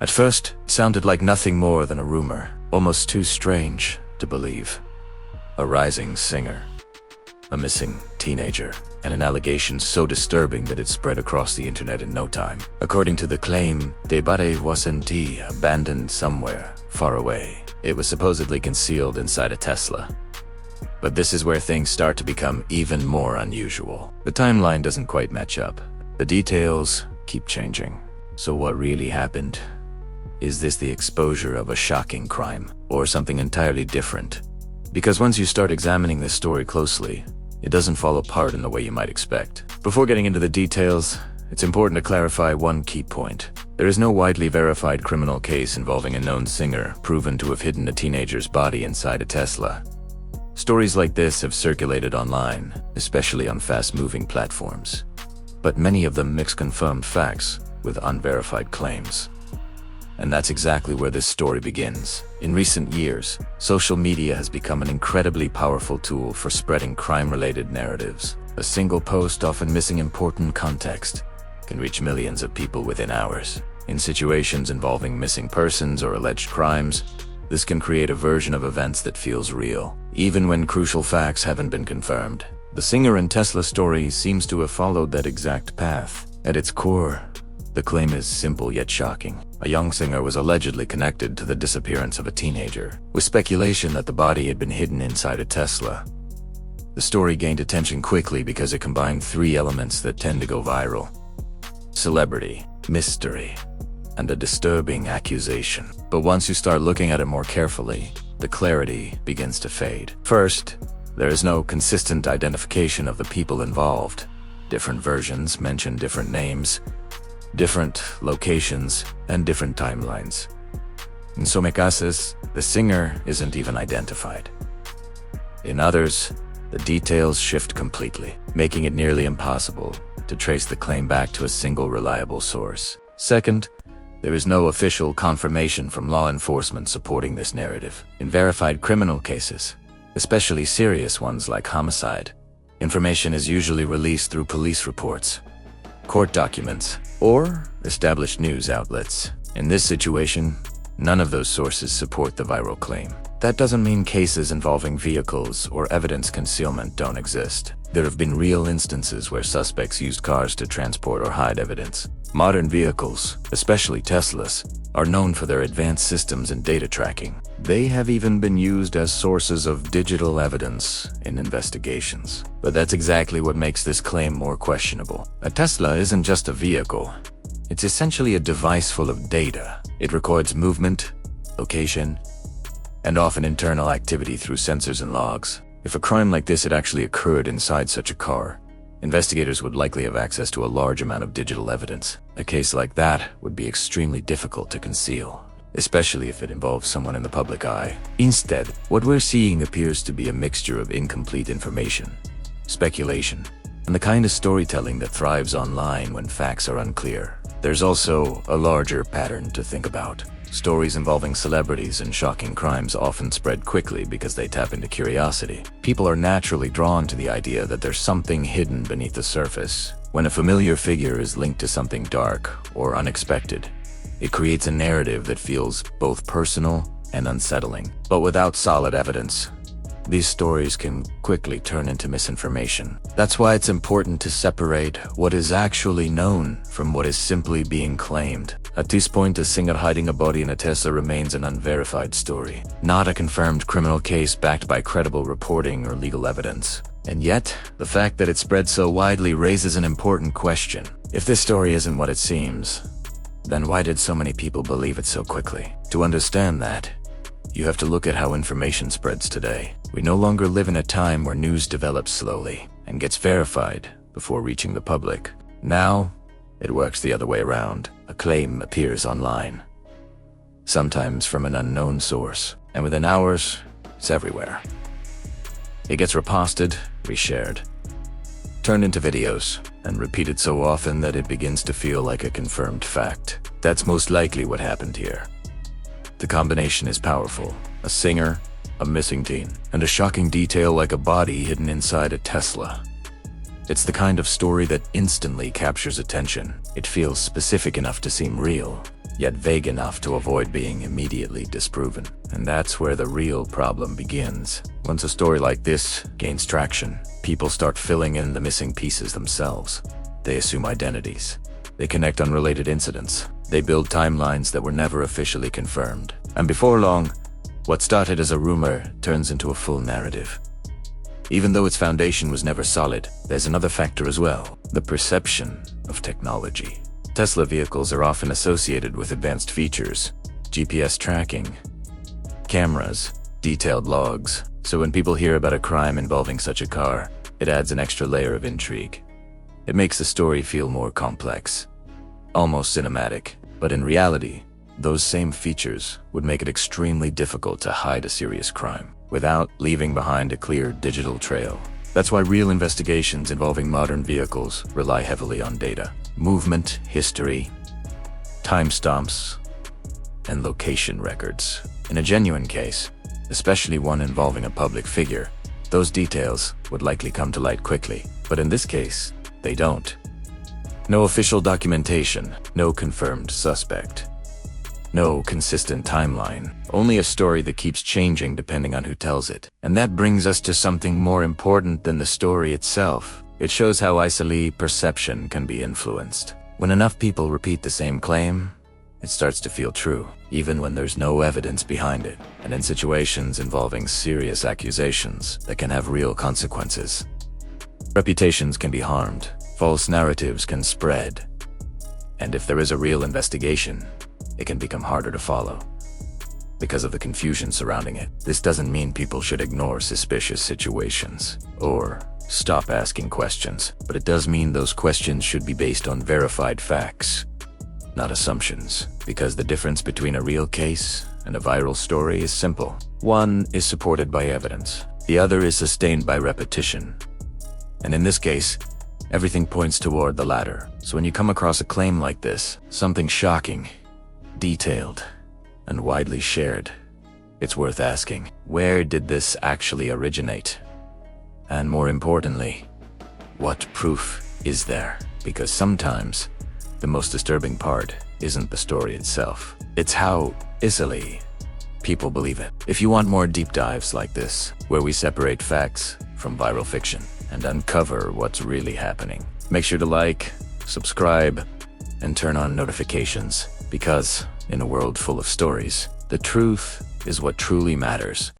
At first, it sounded like nothing more than a rumor, almost too strange to believe. A rising singer, a missing teenager, and an allegation so disturbing that it spread across the internet in no time. According to the claim, Debate wasn't abandoned somewhere far away. It was supposedly concealed inside a Tesla. But this is where things start to become even more unusual. The timeline doesn't quite match up. The details keep changing. So what really happened? Is this the exposure of a shocking crime, or something entirely different? Because once you start examining this story closely, it doesn't fall apart in the way you might expect. Before getting into the details, it's important to clarify one key point. There is no widely verified criminal case involving a known singer proven to have hidden a teenager's body inside a Tesla. Stories like this have circulated online, especially on fast-moving platforms. But many of them mix confirmed facts with unverified claims. And that's exactly where this story begins. In recent years, social media has become an incredibly powerful tool for spreading crime-related narratives. A single post, often missing important context, can reach millions of people within hours. In situations involving missing persons or alleged crimes, this can create a version of events that feels real, even when crucial facts haven't been confirmed. The singer and Tesla story seems to have followed that exact path. At its core, the claim is simple yet shocking. A young singer was allegedly connected to the disappearance of a teenager, with speculation that the body had been hidden inside a Tesla. The story gained attention quickly because it combined three elements that tend to go viral: celebrity, mystery, and a disturbing accusation. But once you start looking at it more carefully, the clarity begins to fade. First, there is no consistent identification of the people involved. Different versions mention different names, different locations, and different timelines. In some cases, the singer isn't even identified. In others, the details shift completely, making it nearly impossible to trace the claim back to a single reliable source. Second, there is no official confirmation from law enforcement supporting this narrative. In verified criminal cases, especially serious ones like homicide, information is usually released through police reports, court documents, or established news outlets. In this situation, none of those sources support the viral claim. That doesn't mean cases involving vehicles or evidence concealment don't exist. There have been real instances where suspects used cars to transport or hide evidence. Modern vehicles, especially Teslas, are known for their advanced systems and data tracking. They have even been used as sources of digital evidence in investigations. But that's exactly what makes this claim more questionable. A Tesla isn't just a vehicle. It's essentially a device full of data. It records movement, location, and often internal activity through sensors and logs. If a crime like this had actually occurred inside such a car, investigators would likely have access to a large amount of digital evidence. A case like that would be extremely difficult to conceal, especially if it involves someone in the public eye. Instead, what we're seeing appears to be a mixture of incomplete information, speculation, and the kind of storytelling that thrives online when facts are unclear. There's also a larger pattern to think about. Stories involving celebrities and shocking crimes often spread quickly because they tap into curiosity. People are naturally drawn to the idea that there's something hidden beneath the surface. When a familiar figure is linked to something dark or unexpected, it creates a narrative that feels both personal and unsettling. But without solid evidence, these stories can quickly turn into misinformation. That's why it's important to separate what is actually known from what is simply being claimed. At this point, a singer hiding a body in a Tesla remains an unverified story, not a confirmed criminal case backed by credible reporting or legal evidence. And yet, the fact that it spread so widely raises an important question. If this story isn't what it seems, then why did so many people believe it so quickly? To understand that, you have to look at how information spreads today. We no longer live in a time where news develops slowly and gets verified before reaching the public. Now, it works the other way around. A claim appears online, sometimes from an unknown source, and within hours, it's everywhere. It gets reposted, reshared, turned into videos, and repeated so often that it begins to feel like a confirmed fact. That's most likely what happened here. The combination is powerful. A singer, a missing teen, and a shocking detail like a body hidden inside a Tesla. It's the kind of story that instantly captures attention. It feels specific enough to seem real, yet vague enough to avoid being immediately disproven. And that's where the real problem begins. Once a story like this gains traction, people start filling in the missing pieces themselves. They assume identities. They connect unrelated incidents. They build timelines that were never officially confirmed. And before long, what started as a rumor turns into a full narrative. Even though its foundation was never solid, there's another factor as well: the perception of technology. Tesla vehicles are often associated with advanced features, GPS tracking, cameras, detailed logs. So when people hear about a crime involving such a car, it adds an extra layer of intrigue. It makes the story feel more complex, almost cinematic. But in reality, those same features would make it extremely difficult to hide a serious crime without leaving behind a clear digital trail. That's why real investigations involving modern vehicles rely heavily on data, movement, history, timestamps, and location records. In a genuine case, especially one involving a public figure, those details would likely come to light quickly. But in this case, they don't. No official documentation, no confirmed suspect, no consistent timeline, only a story that keeps changing depending on who tells it. And that brings us to something more important than the story itself. It shows how easily perception can be influenced. When enough people repeat the same claim, it starts to feel true, even when there's no evidence behind it. And in situations involving serious accusations that can have real consequences, reputations can be harmed, false narratives can spread, and if there is a real investigation, it can become harder to follow because of the confusion surrounding it. This doesn't mean people should ignore suspicious situations or stop asking questions, but it does mean those questions should be based on verified facts, not assumptions, because the difference between a real case and a viral story is simple. One is supported by evidence, the other is sustained by repetition. And in this case, everything points toward the latter. So when you come across a claim like this, something shocking, detailed, and widely shared, it's worth asking, where did this actually originate? And more importantly, what proof is there? Because sometimes the most disturbing part isn't the story itself, it's how easily people believe it. If you want more deep dives like this, where we separate facts from viral fiction and uncover what's really happening, make sure to like, subscribe, and turn on notifications, because in a world full of stories, the truth is what truly matters.